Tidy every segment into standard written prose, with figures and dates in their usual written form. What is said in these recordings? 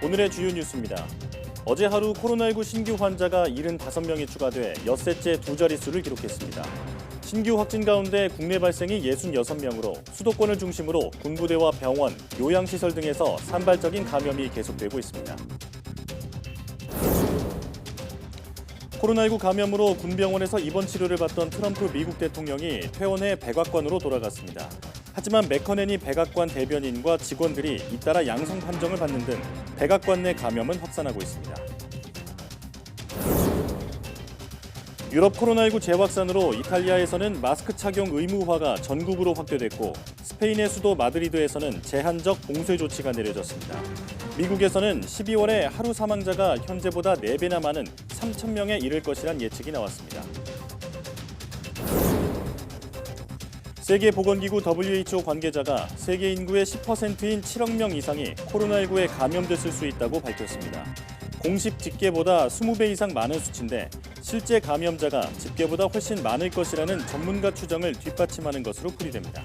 오늘의 주요 뉴스입니다. 어제 하루 코로나19 신규 환자가 75명이 추가돼 엿새째 두 자릿수를 기록했습니다. 신규 확진 가운데 국내 발생이 66명으로 수도권을 중심으로 군부대와 병원, 요양시설 등에서 산발적인 감염이 계속되고 있습니다. 코로나19 감염으로 군병원에서 입원 치료를 받던 트럼프 미국 대통령이 퇴원해 백악관으로 돌아갔습니다. 하지만 맥커넨이 백악관 대변인과 직원들이 잇따라 양성 판정을 받는 등 백악관 내 감염은 확산하고 있습니다. 유럽 코로나19 재확산으로 이탈리아에서는 마스크 착용 의무화가 전국으로 확대됐고 스페인의 수도 마드리드에서는 제한적 봉쇄 조치가 내려졌습니다. 미국에서는 12월에 하루 사망자가 현재보다 4배나 많은 3,000명에 이를 것이란 예측이 나왔습니다. 세계보건기구 WHO 관계자가 세계 인구의 10%인 7억 명 이상이 코로나19에 감염됐을 수 있다고 밝혔습니다. 공식 집계보다 20배 이상 많은 수치인데 실제 감염자가 집계보다 훨씬 많을 것이라는 전문가 추정을 뒷받침하는 것으로 풀이됩니다.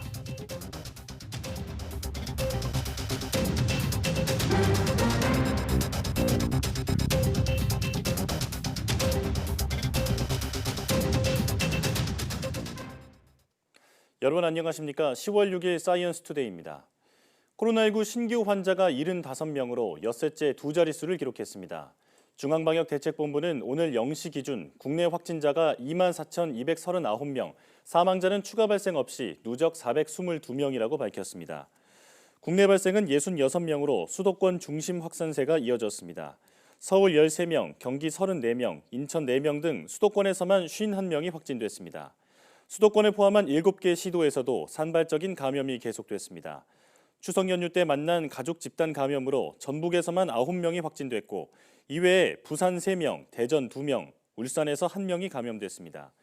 여러분 안녕하십니까? 10월 6일 사이언스 투데이입니다. 코로나19 신규 환자가 75명으로 엿새째 두 자릿수를 기록했습니다. 중앙방역대책본부는 오늘 0시 기준 국내 확진자가 24,239명, 사망자는 추가 발생 없이 누적 422명이라고 밝혔습니다. 국내 발생은 66명으로 수도권 중심 확산세가 이어졌습니다. 서울 13명, 경기 34명, 인천 4명 등 수도권에서만 51명이 확진됐습니다. 수도권을 포함한 7개 시도에서도 산발적인 감염이 계속됐습니다. 추석 연휴 때 만난 가족 집단 감염으로 전북에서만 9명이 확진됐고 이외에 부산 3명, 대전 2명, 울산에서 1명이 감염됐습니다.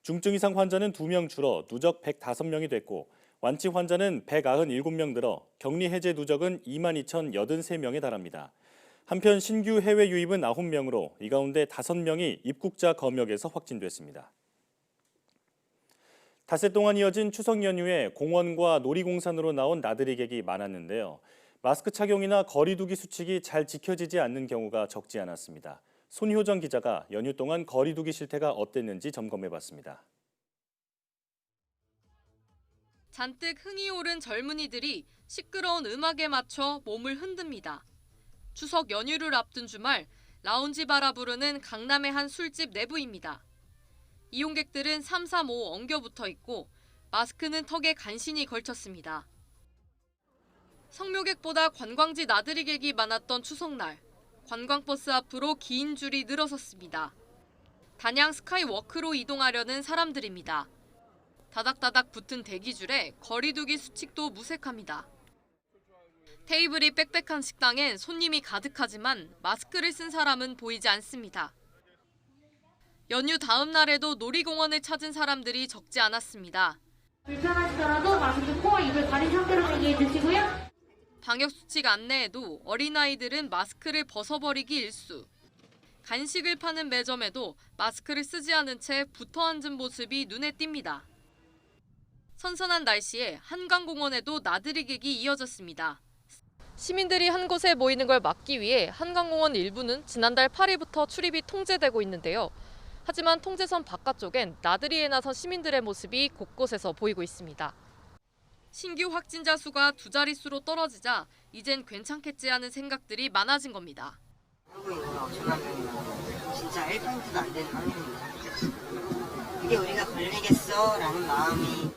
중증 이상 환자는 2명 줄어 누적 105명이 됐고 완치 환자는 197명 늘어 격리 해제 누적은 22,083명에 달합니다. 한편 신규 해외 유입은 9명으로 이 가운데 5명이 입국자 검역에서 확진됐습니다. 닷새 동안 이어진 추석 연휴에 공원과 놀이공산으로 나온 나들이객이 많았는데요. 마스크 착용이나 거리 두기 수칙이 잘 지켜지지 않는 경우가 적지 않았습니다. 손효정 기자가 연휴 동안 거리 두기 실태가 어땠는지 점검해봤습니다. 잔뜩 흥이 오른 젊은이들이 시끄러운 음악에 맞춰 몸을 흔듭니다. 추석 연휴를 앞둔 주말, 라운지 바라 부르는 강남의 한 술집 내부입니다. 이용객들은 335 엉겨붙어 있고 마스크는 턱에 간신히 걸쳤습니다. 성묘객보다 관광지 나들이객이 많았던 추석날, 관광버스 앞으로 긴 줄이 늘어섰습니다. 단양 스카이워크로 이동하려는 사람들입니다. 다닥다닥 붙은 대기줄에 거리두기 수칙도 무색합니다. 테이블이 빽빽한 식당엔 손님이 가득하지만 마스크를 쓴 사람은 보이지 않습니다. 연휴 다음 날에도 놀이공원을 찾은 사람들이 적지 않았습니다. 불편하시더라도 마스크 코와 입을 가린 상태로 대기해 주시고요. 방역수칙 안내에도 어린아이들은 마스크를 벗어버리기 일수. 간식을 파는 매점에도 마스크를 쓰지 않은 채 붙어 앉은 모습이 눈에 띕니다. 선선한 날씨에 한강공원에도 나들이객이 이어졌습니다. 시민들이 한 곳에 모이는 걸 막기 위해 한강공원 일부는 지난달 8일부터 출입이 통제되고 있는데요. 하지만 통제선 바깥쪽엔 나들이에 나선 시민들의 모습이 곳곳에서 보이고 있습니다. 신규 확진자 수가 두 자릿수로 떨어지자 이젠 괜찮겠지 하는 생각들이 많아진 겁니다. 한국인구가 엄청난 편이고 진짜 1%도 안 되는 확률입니다. 이게 우리가 걸리겠어라는 마음이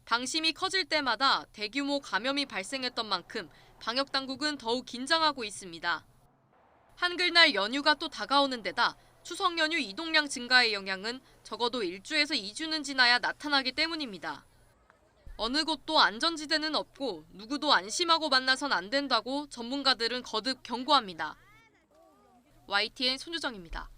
방심이 커질 때마다 대규모 감염이 발생했던 만큼 방역당국은 더욱 긴장하고 있습니다. 한글날 연휴가 또 다가오는 데다 추석 연휴 이동량 증가의 영향은 적어도 1주에서 2주는 지나야 나타나기 때문입니다. 어느 곳도 안전지대는 없고 누구도 안심하고 만나선 안 된다고 전문가들은 거듭 경고합니다. YTN 손유정입니다.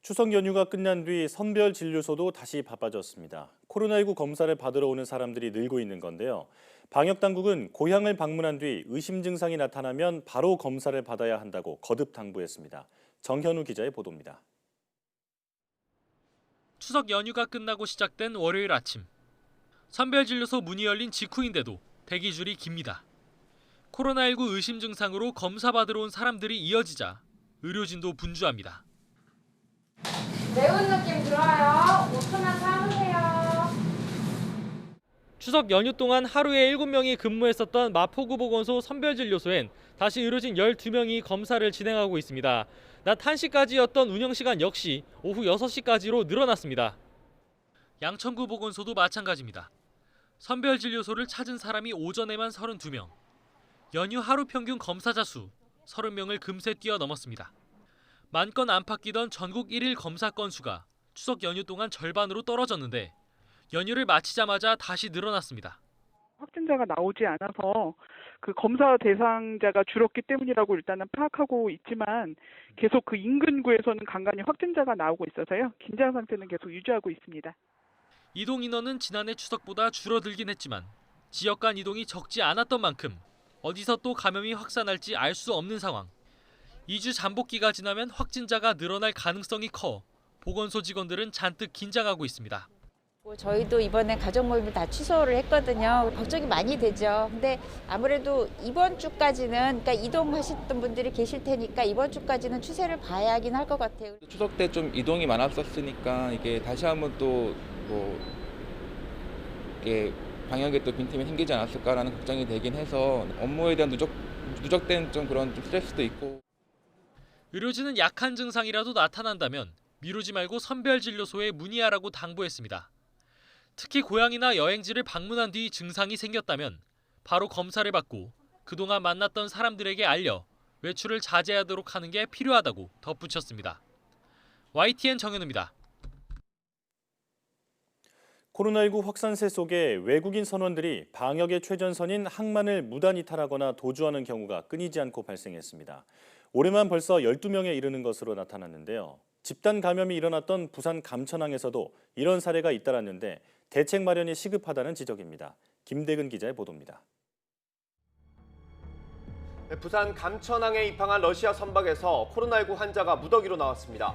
추석 연휴가 끝난 뒤 선별진료소도 다시 바빠졌습니다. 코로나19 검사를 받으러 오는 사람들이 늘고 있는 건데요. 방역당국은 고향을 방문한 뒤 의심 증상이 나타나면 바로 검사를 받아야 한다고 거듭 당부했습니다. 정현우 기자의 보도입니다. 추석 연휴가 끝나고 시작된 월요일 아침. 선별진료소 문이 열린 직후인데도 대기줄이 깁니다. 코로나19 의심 증상으로 검사 받으러 온 사람들이 이어지자 의료진도 분주합니다. 매운 느낌 들어요. 5초만 참으세요. 추석 연휴 동안 하루에 7명이 근무했었던 마포구보건소 선별진료소엔 다시 의료진 12명이 검사를 진행하고 있습니다. 낮 1시까지였던 운영시간 역시 오후 6시까지로 늘어났습니다. 양천구 보건소도 마찬가지입니다. 선별진료소를 찾은 사람이 오전에만 32명. 연휴 하루 평균 검사자 수 30명을 금세 뛰어넘었습니다. 만 건 안팎이던 전국 1일 검사 건수가 추석 연휴 동안 절반으로 떨어졌는데 연휴를 마치자마자 다시 늘어났습니다. 확진자가 나오지 않아서 그 검사 대상자가 줄었기 때문이라고 일단은 파악하고 있지만 계속 그 인근구에서는 간간히 확진자가 나오고 있어서요. 긴장 상태는 계속 유지하고 있습니다. 이동 인원은 지난해 추석보다 줄어들긴 했지만 지역 간 이동이 적지 않았던 만큼 어디서 또 감염이 확산할지 알 수 없는 상황. 2주 잠복기가 지나면 확진자가 늘어날 가능성이 커 보건소 직원들은 잔뜩 긴장하고 있습니다. 저희도 이번에 가족 모임을 다 취소를 했거든요. 걱정이 많이 되죠. 근데 아무래도 이번 주까지는 그러니까 이동하셨던 분들이 계실 테니까 이번 주까지는 추세를 봐야 하긴 할 것 같아요. 추석 때 좀 이동이 많았었으니까 이게 다시 한번 또 이게 방역에 또 빈틈이 생기지 않았을까라는 걱정이 되긴 해서 업무에 대한 누적된 좀 그런 좀 스트레스도 있고. 의료진은 약한 증상이라도 나타난다면 미루지 말고 선별진료소에 문의하라고 당부했습니다. 특히 고향이나 여행지를 방문한 뒤 증상이 생겼다면 바로 검사를 받고 그동안 만났던 사람들에게 알려 외출을 자제하도록 하는 게 필요하다고 덧붙였습니다. YTN 정현우입니다. 코로나19 확산세 속에 외국인 선원들이 방역의 최전선인 항만을 무단 이탈하거나 도주하는 경우가 끊이지 않고 발생했습니다. 올해만 벌써 12명에 이르는 것으로 나타났는데요. 집단 감염이 일어났던 부산 감천항에서도 이런 사례가 잇따랐는데 대책 마련이 시급하다는 지적입니다. 김대근 기자의 보도입니다. 부산 감천항에 입항한 러시아 선박에서 코로나19 환자가 무더기로 나왔습니다.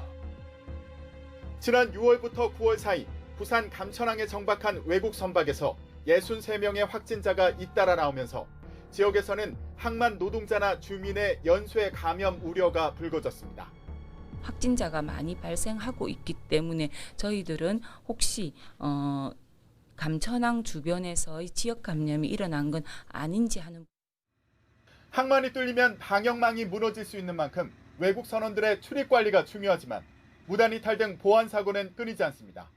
지난 6월부터 9월 사이 부산 감천항에 정박한 외국 선박에서 63명의 확진자가 잇따라 나오면서 지역에서는 항만 노동자나 주민의 연쇄 감염 우려가 불거졌습니다. 확진자가 많이 발생하고 있기 때문에 저희들은 혹시 감천항 주변에서 지역 감염이 일어난 건 아닌지 하는. 항만이 뚫리면 방역망이 무너질 수 있는 만큼 외국 선원들의 출입 관리가 중요하지만 무단 이탈 등 보안 사고는 끊이지 않습니다.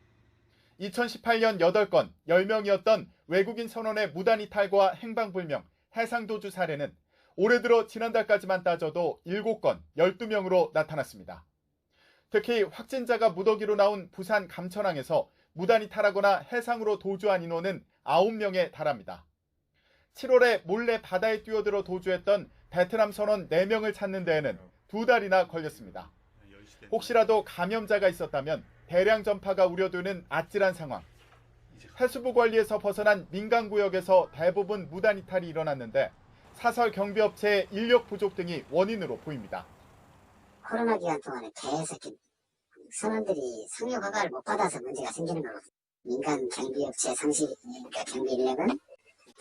2018년 8건, 10명이었던 외국인 선원의 무단 이탈과 행방불명, 해상도주 사례는 올해 들어 지난달까지만 따져도 7건, 12명으로 나타났습니다. 특히 확진자가 무더기로 나온 부산 감천항에서 무단 이탈하거나 해상으로 도주한 인원은 9명에 달합니다. 7월에 몰래 바다에 뛰어들어 도주했던 베트남 선원 4명을 찾는 데에는 2달이나 걸렸습니다. 혹시라도 감염자가 있었다면 대량 전파가 우려되는 아찔한 상황. 해수부 관리에서 벗어난 민간구역에서 대부분 무단 이탈이 일어났는데 사설 경비업체의 인력 부족 등이 원인으로 보입니다. 코로나 기간 동안에 계속 선원들이 상용 허가를 못 받아서 문제가 생기는 거거든요. 민간 경비업체 상시 경비 인력은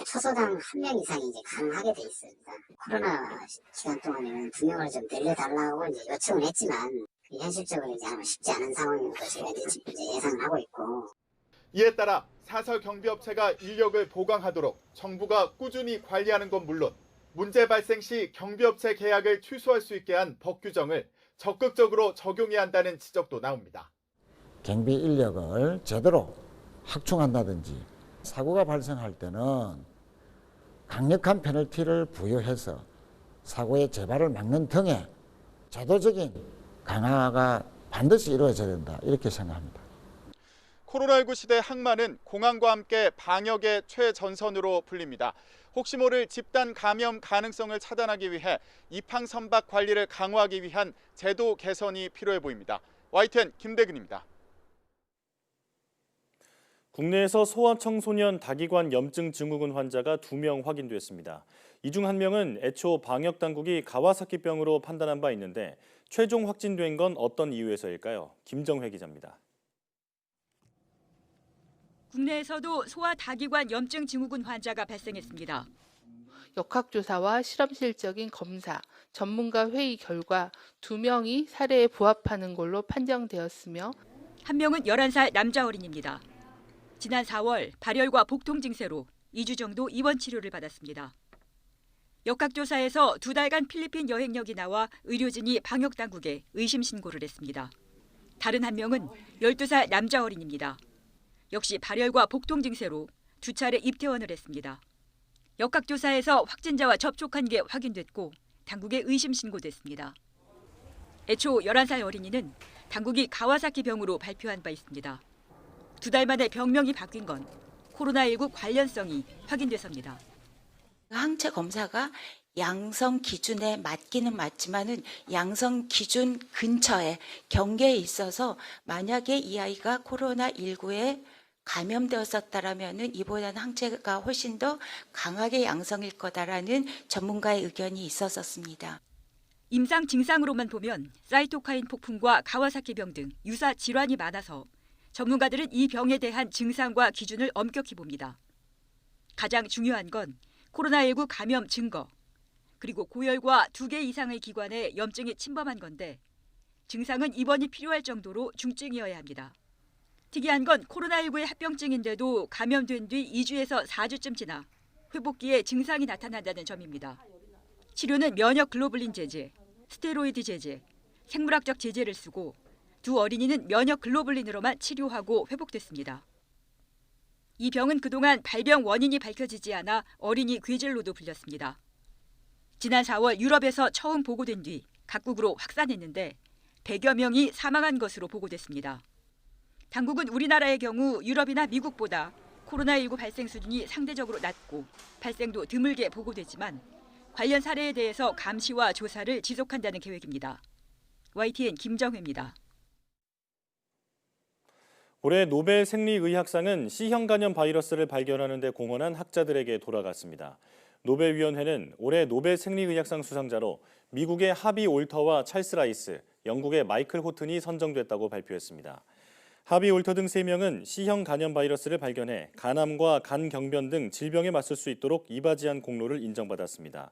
초소당 1명 이상이 이제 가능하게 돼 있습니다. 코로나 기간 동안에는 2명을 좀 늘려달라고 이제 요청을 했지만 현실적으로 이제 쉽지 않은 상황인 것을 이제 예상을 하고 있고. 이에 따라 사설 경비업체가 인력을 보강하도록 정부가 꾸준히 관리하는 건 물론 문제 발생 시 경비업체 계약을 취소할 수 있게 한 법 규정을 적극적으로 적용해야 한다는 지적도 나옵니다. 경비 인력을 제대로 확충한다든지 사고가 발생할 때는 강력한 페널티를 부여해서 사고의 재발을 막는 등의 제도적인 강화가 반드시 이루어져야 된다, 이렇게 생각합니다. 코로나19 시대 항만은 공항과 함께 방역의 최전선으로 불립니다. 혹시 모를 집단 감염 가능성을 차단하기 위해 입항 선박 관리를 강화하기 위한 제도 개선이 필요해 보입니다. YTN 김대근입니다. 국내에서 소아청소년 다기관 염증 증후군 환자가 2명 확인됐습니다. 이 중 1명은 애초 방역당국이 가와사키병으로 판단한 바 있는데 최종 확진된 건 어떤 이유에서일까요? 김정회 기자입니다. 국내에서도 소아 다기관 염증 증후군 환자가 발생했습니다. 역학조사와 실험실적인 검사, 전문가 회의 결과 2명이 사례에 부합하는 걸로 판정되었으며 한 명은 11살 남자 어린이입니다. 지난 4월 발열과 복통 증세로 2주 정도 입원 치료를 받았습니다. 역학조사에서 2달간 필리핀 여행력이 나와 의료진이 방역당국에 의심 신고를 했습니다. 다른 한 명은 12살 남자 어린이입니다. 역시 발열과 복통 증세로 2차례 입퇴원을 했습니다. 역학조사에서 확진자와 접촉한 게 확인됐고 당국에 의심 신고됐습니다. 애초 11살 어린이는 당국이 가와사키 병으로 발표한 바 있습니다. 2달 만에 병명이 바뀐 건 코로나19 관련성이 확인돼서입니다. 항체 검사가 양성 기준에 맞기는 맞지만은 양성 기준 근처에 경계에 있어서 만약에 이 아이가 코로나19에 감염되었었다라면은 이보다는 항체가 훨씬 더 강하게 양성일 거다라는 전문가의 의견이 있었습니다. 임상 증상으로만 보면 사이토카인 폭풍과 가와사키병 등 유사 질환이 많아서 전문가들은 이 병에 대한 증상과 기준을 엄격히 봅니다. 가장 중요한 건 코로나19 감염 증거, 그리고 고열과 2개 이상의 기관에 염증이 침범한 건데 증상은 입원이 필요할 정도로 중증이어야 합니다. 특이한 건 코로나19의 합병증인데도 감염된 뒤 2주에서 4주쯤 지나 회복기에 증상이 나타난다는 점입니다. 치료는 면역 글로불린 제제, 스테로이드 제제, 생물학적 제제를 쓰고 2 어린이는 면역 글로불린으로만 치료하고 회복됐습니다. 이 병은 그동안 발병 원인이 밝혀지지 않아 어린이 괴질로도 불렸습니다. 지난 4월 유럽에서 처음 보고된 뒤 각국으로 확산했는데 100여 명이 사망한 것으로 보고됐습니다. 당국은 우리나라의 경우 유럽이나 미국보다 코로나19 발생 수준이 상대적으로 낮고 발생도 드물게 보고되지만 관련 사례에 대해서 감시와 조사를 지속한다는 계획입니다. YTN 김정회입니다. 올해 노벨 생리의학상은 C형 간염 바이러스를 발견하는 데 공헌한 학자들에게 돌아갔습니다. 노벨위원회는 올해 노벨 생리의학상 수상자로 미국의 하비 올터와 찰스 라이스, 영국의 마이클 호튼이 선정됐다고 발표했습니다. 하비 올터 등 3명은 C형 간염 바이러스를 발견해 간암과 간경변 등 질병에 맞설 수 있도록 이바지한 공로를 인정받았습니다.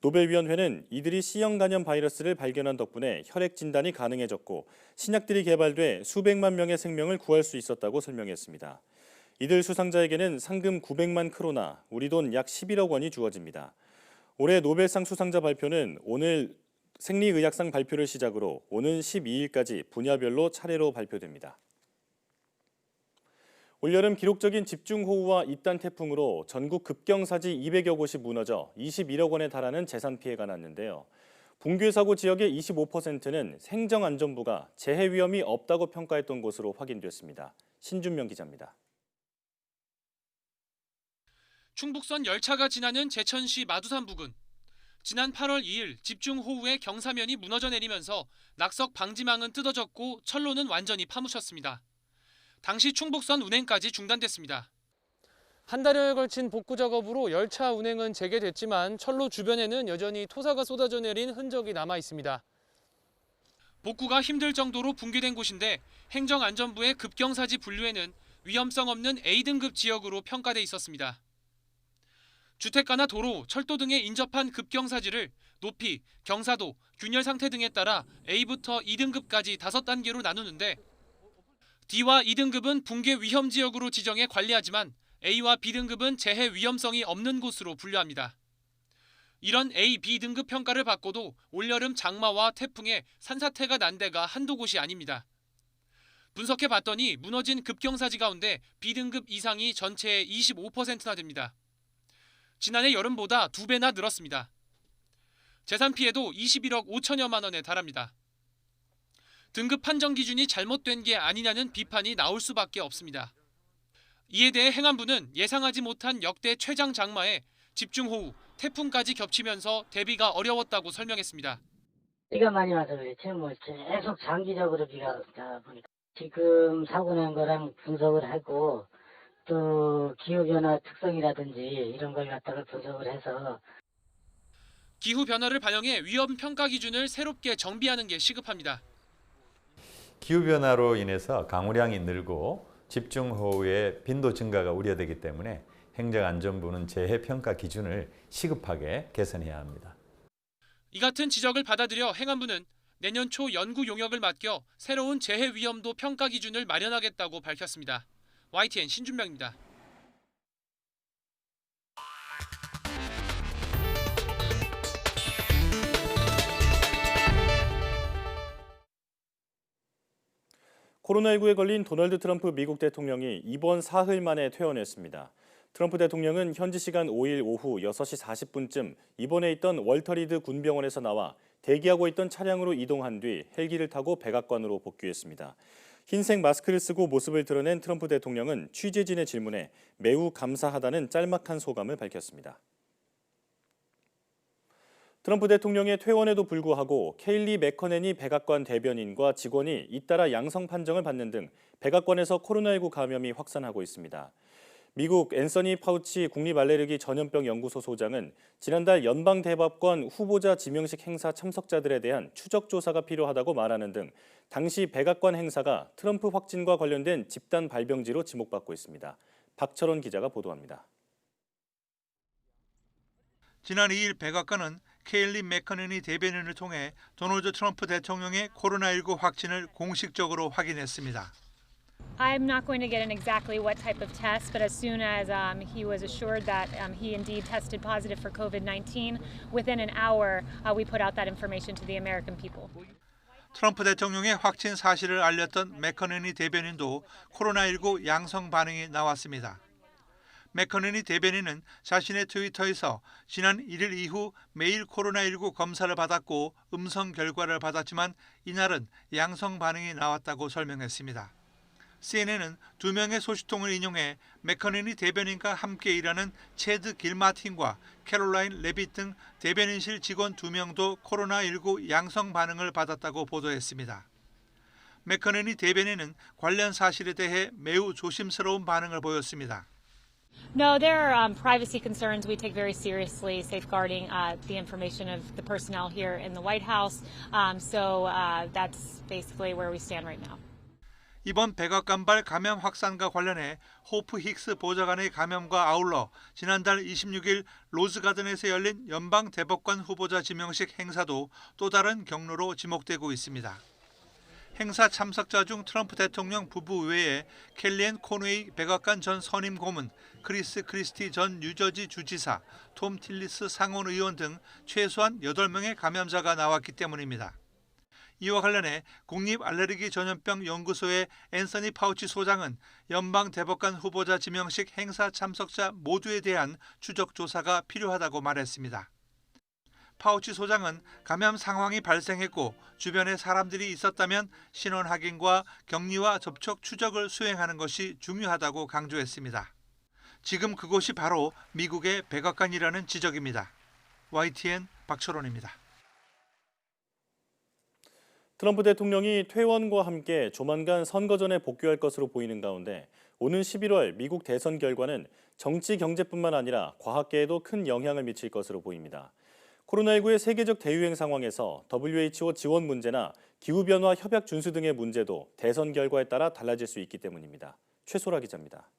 노벨위원회는 이들이 C형 간염 바이러스를 발견한 덕분에 혈액 진단이 가능해졌고 신약들이 개발돼 수백만 명의 생명을 구할 수 있었다고 설명했습니다. 이들 수상자에게는 상금 900만 크로나, 우리 돈 약 11억 원이 주어집니다. 올해 노벨상 수상자 발표는 오늘 생리의학상 발표를 시작으로 오는 12일까지 분야별로 차례로 발표됩니다. 올여름 기록적인 집중호우와 이딴 태풍으로 전국 급경사지 200여 곳이 무너져 21억 원에 달하는 재산 피해가 났는데요. 붕괴 사고 지역의 25%는 행정안전부가 재해 위험이 없다고 평가했던 것으로 확인됐습니다. 신준명 기자입니다. 충북선 열차가 지나는 제천시 마두산 부근. 지난 8월 2일 집중호우에 경사면이 무너져 내리면서 낙석 방지망은 뜯어졌고 철로는 완전히 파묻혔습니다. 당시 충북선 운행까지 중단됐습니다. 한 달여에 걸친 복구 작업으로 열차 운행은 재개됐지만 철로 주변에는 여전히 토사가 쏟아져 내린 흔적이 남아 있습니다. 복구가 힘들 정도로 붕괴된 곳인데 행정안전부의 급경사지 분류에는 위험성 없는 A등급 지역으로 평가돼 있었습니다. 주택가나 도로, 철도 등에 인접한 급경사지를 높이, 경사도, 균열 상태 등에 따라 A부터 2등급까지 5단계로 나누는데 D와 2등급은 붕괴 위험 지역으로 지정해 관리하지만 A와 B등급은 재해 위험성이 없는 곳으로 분류합니다. 이런 A, B등급 평가를 받고도 올여름 장마와 태풍에 산사태가 난 데가 한두 곳이 아닙니다. 분석해 봤더니 무너진 급경사지 가운데 B등급 이상이 전체의 25%나 됩니다. 지난해 여름보다 2배나 늘었습니다. 재산 피해도 21억 5천여만 원에 달합니다. 등급 판정 기준이 잘못된 게 아니냐는 비판이 나올 수밖에 없습니다. 이에 대해 행안부는 예상하지 못한 역대 최장 장마에 집중호우, 태풍까지 겹치면서 대비가 어려웠다고 설명했습니다. 비가 많이 와서 그렇지 계속 장기적으로 비가 오다 보니까 지금 사고 난 거랑 분석을 하고 또 기후변화 특성이라든지 이런 걸 갖다가 분석을 해서 기후변화를 반영해 위험평가 기준을 새롭게 정비하는 게 시급합니다. 기후변화로 인해서 강우량이 늘고 집중호우의 빈도 증가가 우려되기 때문에 행정안전부는 재해평가 기준을 시급하게 개선해야 합니다. 이 같은 지적을 받아들여 행안부는 내년 초 연구 용역을 맡겨 새로운 재해 위험도 평가 기준을 마련하겠다고 밝혔습니다. YTN 신준명입니다. 코로나19에 걸린 도널드 트럼프 미국 대통령이 이번 사흘 만에 퇴원했습니다. 트럼프 대통령은 현지 시간 5일 오후 6시 40분쯤 입원해 있던 월터 리드 군병원에서 나와 대기하고 있던 차량으로 이동한 뒤 헬기를 타고 백악관으로 복귀했습니다. 흰색 마스크를 쓰고 모습을 드러낸 트럼프 대통령은 취재진의 질문에 매우 감사하다는 짤막한 소감을 밝혔습니다. 트럼프 대통령의 퇴원에도 불구하고 케일리 맥커네니 백악관 대변인과 직원이 잇따라 양성 판정을 받는 등 백악관에서 코로나19 감염이 확산하고 있습니다. 미국 앤서니 파우치 국립알레르기 전염병 연구소 소장은 지난달 연방대법관 후보자 지명식 행사 참석자들에 대한 추적 조사가 필요하다고 말하는 등 당시 백악관 행사가 트럼프 확진과 관련된 집단 발병지로 지목받고 있습니다. 박철원 기자가 보도합니다. 지난 2일 백악관은 케일리 맥커네니 대변인을 통해 도널드 트럼프 대통령의 코로나19 확진을 공식적으로 확인했습니다. I'm not going to get in exactly what type of test, but as soon as he was assured that he indeed tested positive for COVID-19, within an hour we put out that information to the American people. 트럼프 대통령의 확진 사실을 알렸던 맥커네니 대변인도 코로나19 양성 반응이 나왔습니다. 맥커네니 대변인은 자신의 트위터에서 지난 1일 이후 매일 코로나19 검사를 받았고 음성 결과를 받았지만 이날은 양성 반응이 나왔다고 설명했습니다. CNN은 2명의 소식통을 인용해 맥커네니 대변인과 함께 일하는 체드 길마틴과 캐롤라인 레빗 등 대변인실 직원 2명도 코로나19 양성 반응을 받았다고 보도했습니다. 맥커네니 대변인은 관련 사실에 대해 매우 조심스러운 반응을 보였습니다. No, there are privacy concerns we take very seriously, safeguarding the information of the personnel here in the White House. So that's basically where we stand right now. 이번 백악관발 감염 확산과 관련해 호프 힉스 보좌관의 감염과 아울러 지난달 26일 로즈가든에서 열린 연방 대법관 후보자 지명식 행사도 또 다른 경로로 지목되고 있습니다. 행사 참석자 중 트럼프 대통령 부부 외에 켈리앤 코네이 백악관 전 선임 고문, 크리스 크리스티 전 뉴저지 주지사, 톰 틸리스 상원 의원 등 최소한 8명의 감염자가 나왔기 때문입니다. 이와 관련해 국립알레르기 전염병 연구소의 앤서니 파우치 소장은 연방 대법관 후보자 지명식 행사 참석자 모두에 대한 추적 조사가 필요하다고 말했습니다. 파우치 소장은 감염 상황이 발생했고 주변에 사람들이 있었다면 신원 확인과 격리와 접촉 추적을 수행하는 것이 중요하다고 강조했습니다. 지금 그곳이 바로 미국의 백악관이라는 지적입니다. YTN 박철원입니다. 트럼프 대통령이 퇴원과 함께 조만간 선거전에 복귀할 것으로 보이는 가운데 오는 11월 미국 대선 결과는 정치 경제뿐만 아니라 과학계에도 큰 영향을 미칠 것으로 보입니다. 코로나19의 세계적 대유행 상황에서 WHO 지원 문제나 기후변화 협약 준수 등의 문제도 대선 결과에 따라 달라질 수 있기 때문입니다. 최소라 기자입니다.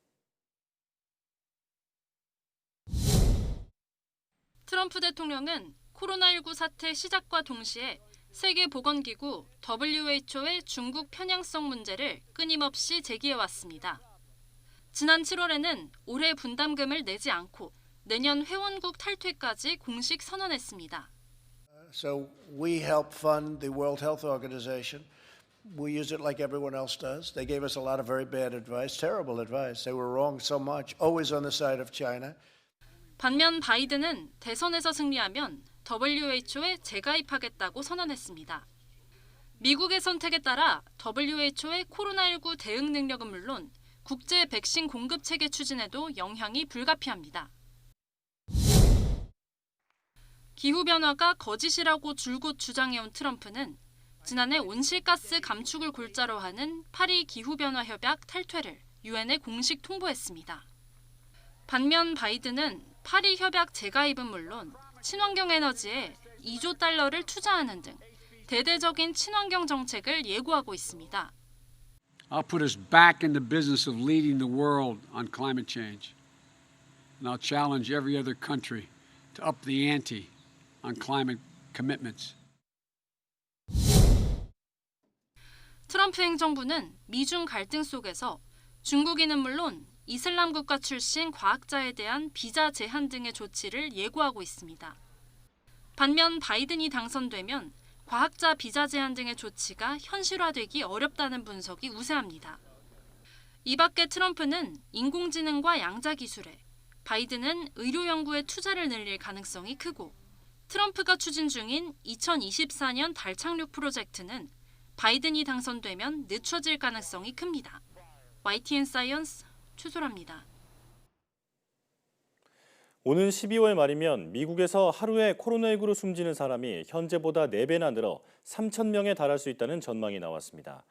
트럼프 대통령은 코로나19 사태 시작과 동시에 세계보건기구 WHO의 중국 편향성 문제를 끊임없이 제기해왔습니다. 지난 7월에는 올해 분담금을 내지 않고 내년 회원국 탈퇴까지 공식 선언했습니다. So we help fund the World Health Organization. We use it like everyone else does. They gave us a lot of very bad advice, terrible advice. They were wrong so much, always on the side of China. 반면 바이든은 대선에서 승리하면 WHO에 재가입하겠다고 선언했습니다. 미국의 선택에 따라 WHO의 코로나19 대응 능력은 물론 국제 백신 공급 체계 추진에도 영향이 불가피합니다. 기후변화가 거짓이라고 줄곧 주장해온 트럼프는 지난해 온실가스 감축을 골자로 하는 파리 기후변화 협약 탈퇴를 유엔에 공식 통보했습니다. 반면 바이든은 파리 협약 재가입은 물론 친환경 에너지에 2조 달러를 투자하는 등 대대적인 친환경 정책을 예고하고 있습니다. I'll put us back in the business of leading the world on climate change. And I'll challenge every other country to up the ante on climate commitments. 트럼프 행정부는 미중 갈등 속에서 중국인은 물론 이슬람 국가 출신 과학자에 대한 비자 제한 등의 조치를 예고하고 있습니다. 반면 바이든이 당선되면 과학자 비자 제한 등의 조치가 현실화되기 어렵다는 분석이 우세합니다. 이 밖에 트럼프는 인공지능과 양자 기술에, 바이든은 의료 연구에 투자를 늘릴 가능성이 크고, 트럼프가 추진 중인 2024년 달 착륙 프로젝트는 바이든이 당선되면 늦춰질 가능성이 큽니다. YTN 사이언스 최소라입니다. 오는 12월 말이면 미국에서 하루에 코로나19로 숨지는 사람이 현재보다 4배나 늘어 3,000명에 달할 수 있다는 전망이 나왔습니다.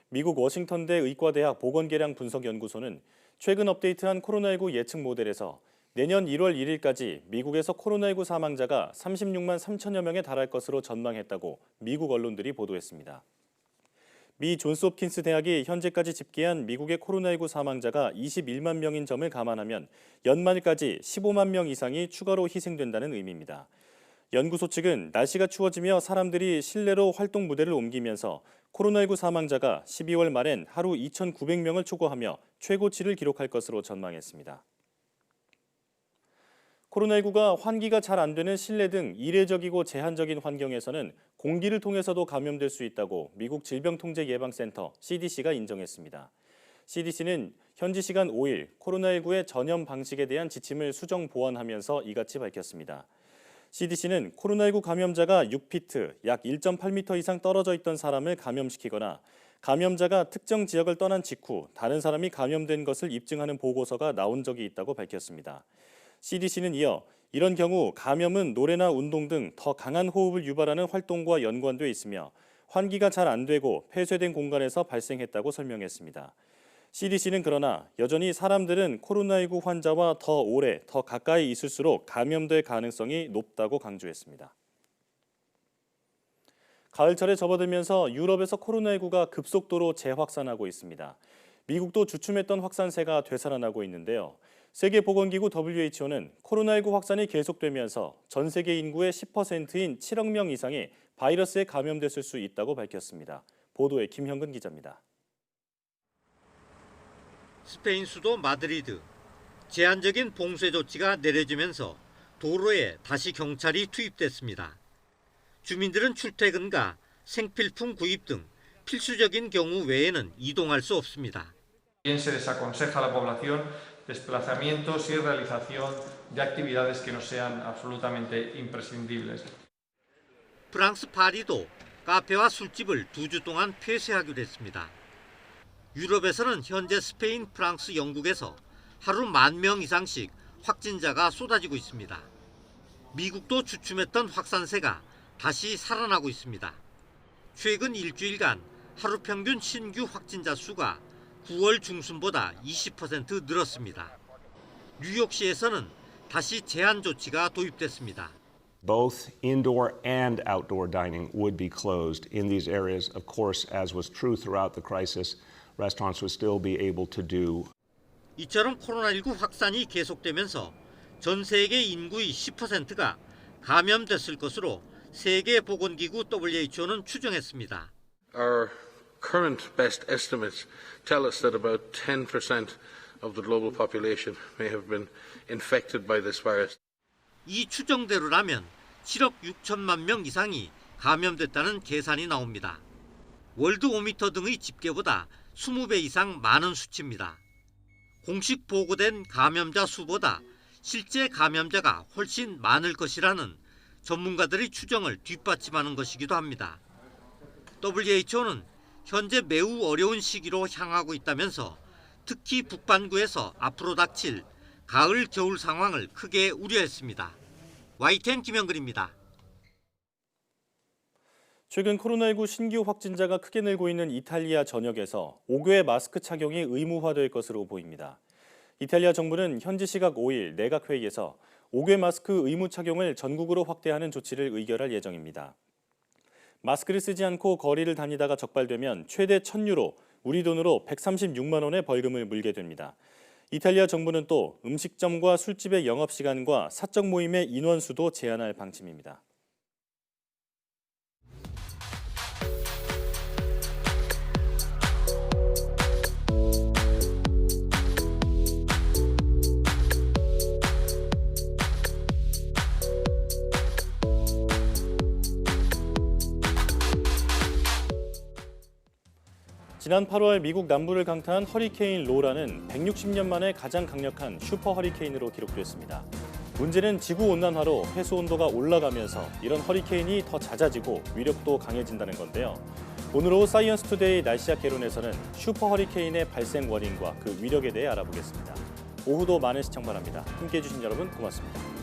미국 워싱턴대 의과대학 보건계량 분석연구소는 최근 업데이트한 코로나19 예측 모델에서 내년 1월 1일까지 미국에서 코로나19 사망자가 36만 3천여 명에 달할 것으로 전망했다고 미국 언론들이 보도했습니다. 미 존스홉킨스 대학이 현재까지 집계한 미국의 코로나19 사망자가 21만 명인 점을 감안하면 연말까지 15만 명 이상이 추가로 희생된다는 의미입니다. 연구소 측은 날씨가 추워지며 사람들이 실내로 활동 무대를 옮기면서 코로나19 사망자가 12월 말엔 하루 2,900명을 초과하며 최고치를 기록할 것으로 전망했습니다. 코로나19가 환기가 잘 안 되는 실내 등 이례적이고 제한적인 환경에서는 공기를 통해서도 감염될 수 있다고 미국 질병통제예방센터 CDC가 인정했습니다. CDC는 현지 시간 5일 코로나19의 전염 방식에 대한 지침을 수정 보완하면서 이같이 밝혔습니다. CDC는 코로나19 감염자가 6피트, 약 1.8m 이상 떨어져 있던 사람을 감염시키거나 감염자가 특정 지역을 떠난 직후 다른 사람이 감염된 것을 입증하는 보고서가 나온 적이 있다고 밝혔습니다. CDC는 이어 이런 경우 감염은 노래나 운동 등 더 강한 호흡을 유발하는 활동과 연관돼 있으며 환기가 잘 안 되고 폐쇄된 공간에서 발생했다고 설명했습니다. CDC는 그러나 여전히 사람들은 코로나19 환자와 더 오래, 더 가까이 있을수록 감염될 가능성이 높다고 강조했습니다. 가을철에 접어들면서 유럽에서 코로나19가 급속도로 재확산하고 있습니다. 미국도 주춤했던 확산세가 되살아나고 있는데요. 세계보건기구 WHO는 코로나19 확산이 계속되면서 전 세계 인구의 10%인 7억 명 이상이 바이러스에 감염됐을 수 있다고 밝혔습니다. 보도에 김형근 기자입니다. 스페인 수도 마드리드. 제한적인 봉쇄 조치가 내려지면서 도로에 다시 경찰이 투입됐습니다. 주민들은 출퇴근과 생필품 구입 등 필수적인 경우 외에는 이동할 수 없습니다. También se desaconseja a la población desplazamientos y realización de actividades que no sean absolutamente imprescindibles. 프랑스 파리도 카페와 술집을 2주 동안 폐쇄하기로 했습니다. 유럽에서는 현재 스페인, 프랑스, 영국에서 하루 10,000명 이상씩 확진자가 쏟아지고 있습니다. 미국도 주춤했던 확산세가 다시 살아나고 있습니다. 최근 일주일간 하루 평균 신규 확진자 수가 9월 중순보다 20% 늘었습니다. 뉴욕시에서는 다시 제한 조치가 도입됐습니다. Both indoor and outdoor dining would be closed in these areas. Of course, as was true throughout the crisis, restaurants would still be able to do. 이처럼 코로나19 확산이 계속되면서 전 세계 인구의 10%가 감염됐을 것으로 세계보건기구 WHO는 추정했습니다. Our current best estimates tell us that about 10% of the global population may have been infected by this virus. 이 추정대로라면 7억 6천만 명 이상이 감염됐다는 계산이 나옵니다. 월드오미터 등의 집계보다 20배 이상 많은 수치입니다. 공식 보고된 감염자 수보다 실제 감염자가 훨씬 많을 것이라는 전문가들의 추정을 뒷받침하는 것이기도 합니다. WHO는 현재 매우 어려운 시기로 향하고 있다면서 특히 북반구에서 앞으로 닥칠 가을, 겨울 상황을 크게 우려했습니다. YTN 김영근입니다. 최근 코로나19 신규 확진자가 크게 늘고 있는 이탈리아 전역에서 5교의 마스크 착용이 의무화될 것으로 보입니다. 이탈리아 정부는 현지 시각 5일 내각회의에서 5교 마스크 의무 착용을 전국으로 확대하는 조치를 의결할 예정입니다. 마스크를 쓰지 않고 거리를 다니다가 적발되면 최대 1,000유로, 우리 돈으로 136만 원의 벌금을 물게 됩니다. 이탈리아 정부는 또 음식점과 술집의 영업시간과 사적 모임의 인원수도 제한할 방침입니다. 지난 8월 미국 남부를 강타한 허리케인 로라는 160년 만에 가장 강력한 슈퍼 허리케인으로 기록됐습니다. 문제는 지구온난화로 해수 온도가 올라가면서 이런 허리케인이 더 잦아지고 위력도 강해진다는 건데요. 오늘 오후 사이언스 투데이 날씨학 개론에서는 슈퍼 허리케인의 발생 원인과 그 위력에 대해 알아보겠습니다. 오후도 많은 시청 바랍니다. 함께해 주신 여러분 고맙습니다.